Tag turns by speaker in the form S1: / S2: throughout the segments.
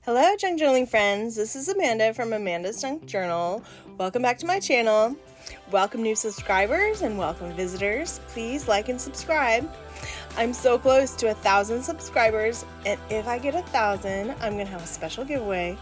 S1: Hello, junk journaling friends. This is Amanda from Amanda's Junk Journal. Welcome back to my channel. Welcome new subscribers and welcome visitors. Please like and subscribe. I'm so close to 1,000 subscribers, and if I get 1,000, I'm gonna have a special giveaway.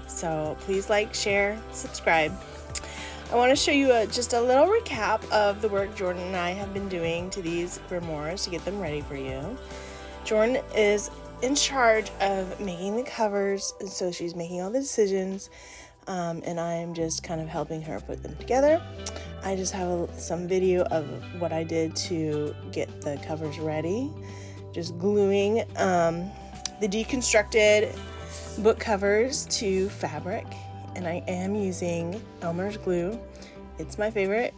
S1: So please like, share, subscribe. I want to show you just a little recap of the work Jordan and I have been doing to these grimoires to get them ready for you. Jordan is in charge of making the covers, and so she's making all the decisions, and I'm just kind of helping her put them together. I just have some video of what I did to get the covers ready, just gluing the deconstructed book covers to fabric, and I am using Elmer's glue. It's my favorite,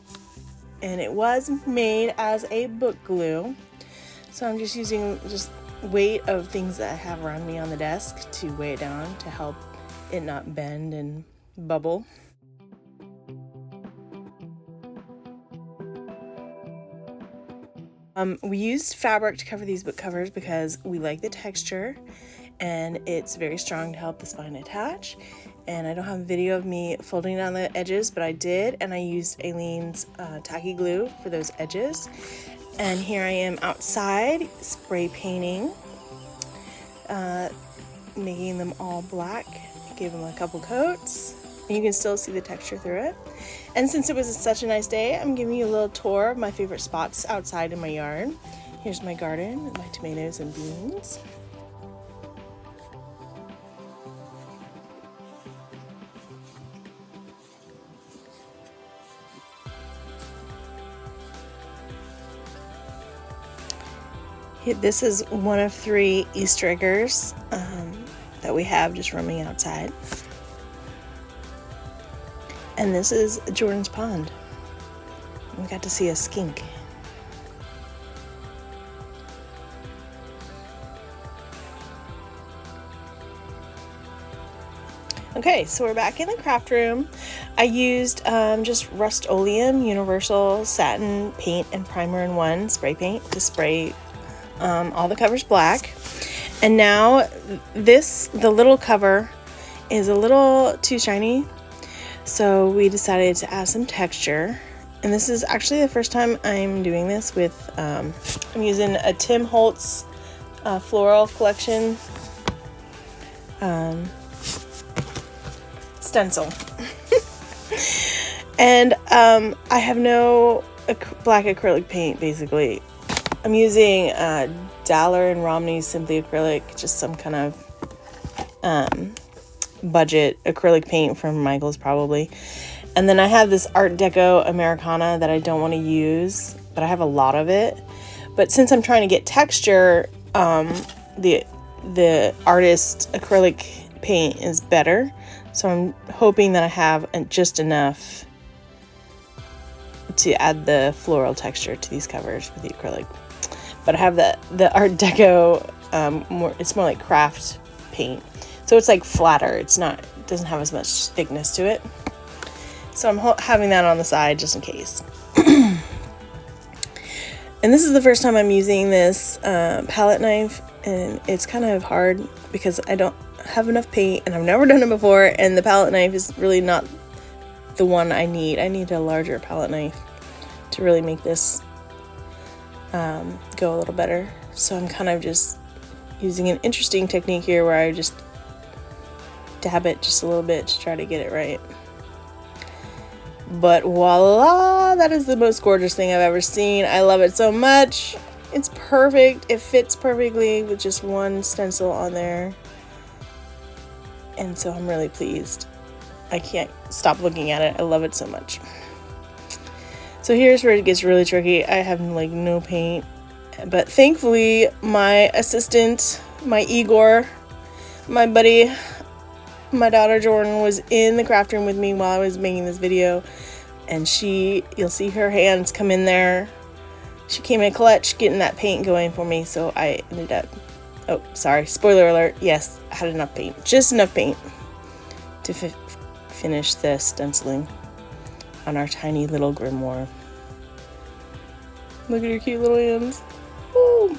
S1: and it was made as a book glue, so I'm just using weight of things that I have around me on the desk to weigh it down to help it not bend and bubble. We used fabric to cover these book covers because we like the texture and it's very strong to help the spine attach. And I don't have a video of me folding down the edges, but I did, and I used Aileen's tacky glue for those edges. And here I am outside spray painting, making them all black. Gave them a couple coats, and you can still see the texture through it. And since it was such a nice day, I'm giving you a little tour of my favorite spots outside in my yard. Here's my garden with my tomatoes and beans. This is one of 3 Easter eggers that we have just roaming outside. And this is Jordan's pond. We got to see a skink. Okay, so we're back in the craft room. I used just Rust-Oleum Universal Satin Paint and Primer in One spray paint to spray all the covers black. And now the little cover is a little too shiny, so we decided to add some texture. And this is actually the first time I'm doing this with I'm using a Tim Holtz floral collection stencil. And I have no black acrylic paint. Basically I'm using Daller and Romney's Simply Acrylic, just some kind of budget acrylic paint from Michael's probably. And then I have this Art Deco Americana that I don't want to use, but I have a lot of it. But since I'm trying to get texture, the artist acrylic paint is better. So I'm hoping that I have just enough to add the floral texture to these covers with the acrylic. But I have the Art Deco, it's more like craft paint. So it's like flatter. It doesn't have as much thickness to it. So I'm having that on the side just in case. And this is the first time I'm using this palette knife, and it's kind of hard because I don't have enough paint and I've never done it before, and the palette knife is really not the one I need. I need a larger palette knife to really make this go a little better. So I'm kind of just using an interesting technique here where I just dab it just a little bit to try to get it right. But voila, that is the most gorgeous thing I've ever seen. I love it so much. It's perfect. It fits perfectly with just one stencil on there. And so I'm really pleased. I can't stop looking at it. I love it so much. So here's where it gets really tricky. I have like no paint, but thankfully my assistant, my Igor, my buddy, my daughter Jordan was in the craft room with me while I was making this video, and you'll see her hands come in there. She came in clutch getting that paint going for me, so I ended up, oh sorry, spoiler alert, yes, I had enough paint, just enough paint to finish the stenciling on our tiny little grimoire. Look at her cute little hands. Woo.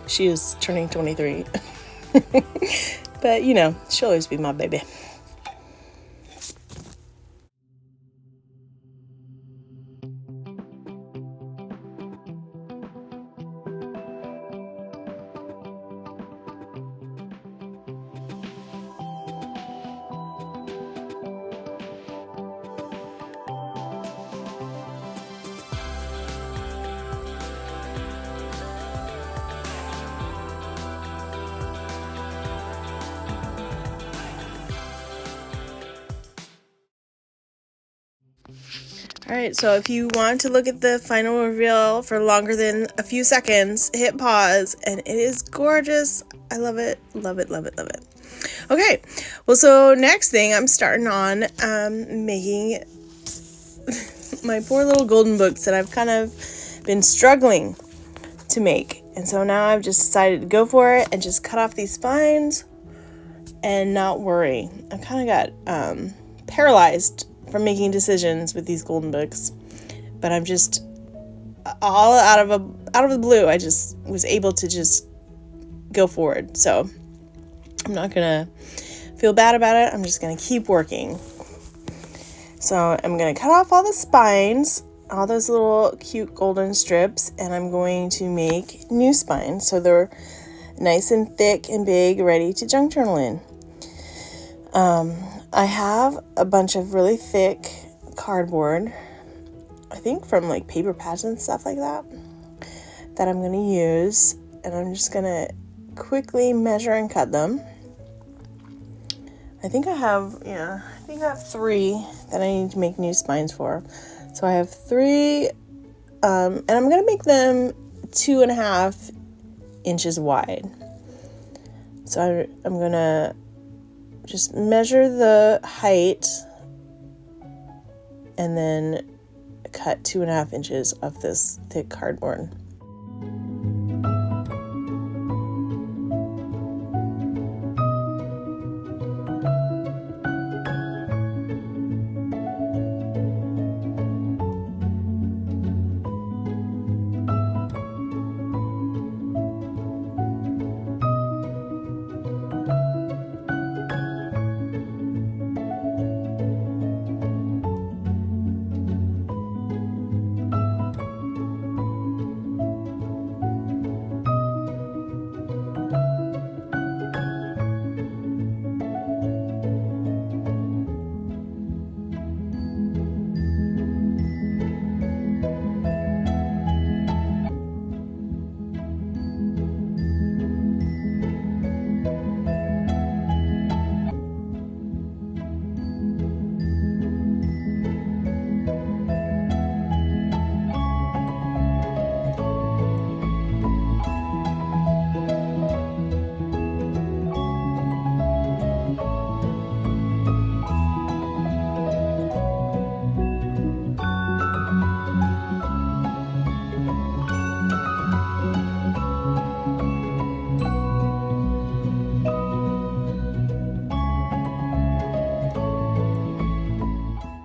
S1: She is turning 23. But, you know, she'll always be my baby. Alright, so if you want to look at the final reveal for longer than a few seconds, hit pause, and it is gorgeous. I love it, love it, love it, love it. Okay, well, so next thing I'm starting on making my poor little golden books that I've kind of been struggling to make. And so now I've just decided to go for it and just cut off these spines and not worry. I kind of got paralyzed from making decisions with these golden books, but I'm just all out of the blue. I just was able to just go forward. So I'm not gonna feel bad about it. I'm just gonna keep working. So I'm gonna cut off all the spines, all those little cute golden strips, and I'm going to make new spines so they're nice and thick and big, ready to junk journal in. I have a bunch of really thick cardboard, I think from like paper pads and stuff like that I'm going to use, and I'm just going to quickly measure and cut them. I think I have 3 that I need to make new spines for. So I have 3, and I'm going to make them 2.5 inches wide. So I'm going to just measure the height and then cut 2.5 inches of this thick cardboard.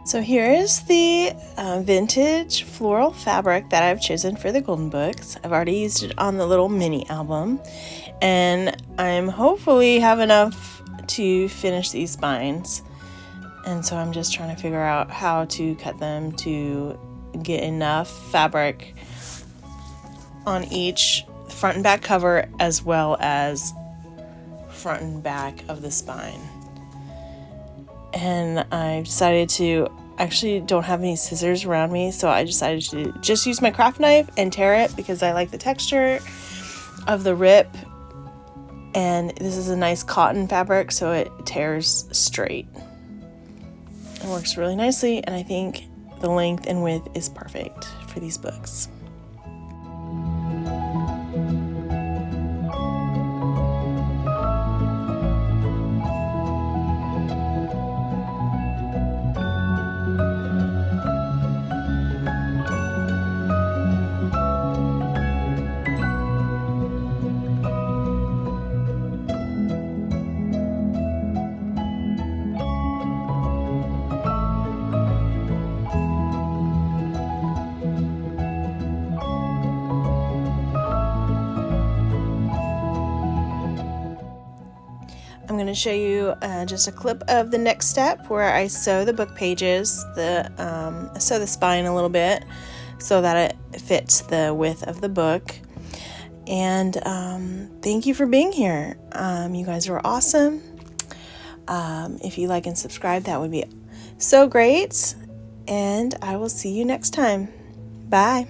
S1: So here is the vintage floral fabric that I've chosen for the golden books. I've already used it on the little mini album, and I'm hopefully have enough to finish these spines. And so I'm just trying to figure out how to cut them to get enough fabric on each front and back cover, as well as front and back of the spine. And I decided to, actually don't have any scissors around me, so I decided to just use my craft knife and tear it because I like the texture of the rip. And this is a nice cotton fabric, so it tears straight. It works really nicely, and I think the length and width is perfect for these books. I'm going to show you just a clip of the next step where I sew the book pages. I sew the spine a little bit so that it fits the width of the book. And thank you for being here. You guys were awesome. If you like and subscribe, that would be so great. And I will see you next time. Bye.